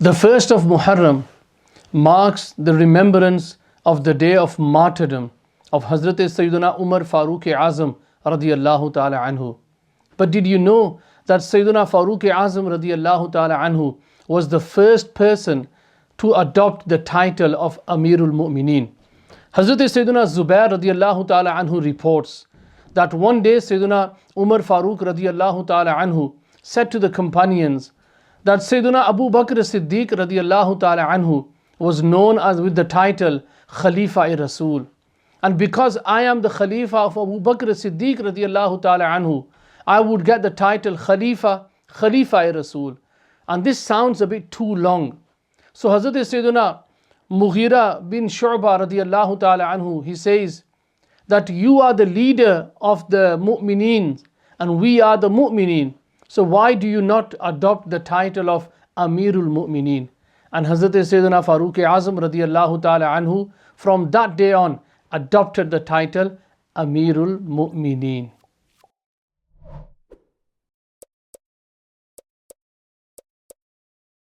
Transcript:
The first of Muharram marks the remembrance of the day of martyrdom of Hazrat Sayyidina Umar Farooq Azam radiyallahu ta'ala anhu. But did you know that Sayyidina Farooq Azam radiyallahu ta'ala anhu was the first person to adopt the title of Ameerul Mu'mineen? Hazrat Sayyidina Zubair radiyallahu ta'ala anhu reports that one day Sayyidina Umar Farooq radiyallahu ta'ala anhu said to the companions that Sayyidina Abu Bakr Siddiq radiyallahu ta'ala anhu was known as with the title Khalifa-i-Rasul. And because I am the Khalifa of Abu Bakr Siddiq radiyallahu ta'ala anhu, I would get the title Khalifa-i-Rasul. And this sounds a bit too long. So Hazrat Sayyidina Mughira bin Shu'bah radiyallahu ta'ala anhu, he says that you are the leader of the mu'mineen and we are the mu'mineen. So why do you not adopt the title of Ameerul Mu'mineen? And Hazrat Sayyidina Farooq Azam radiyallahu ta'ala anhu from that day on adopted the title Ameerul Mu'mineen.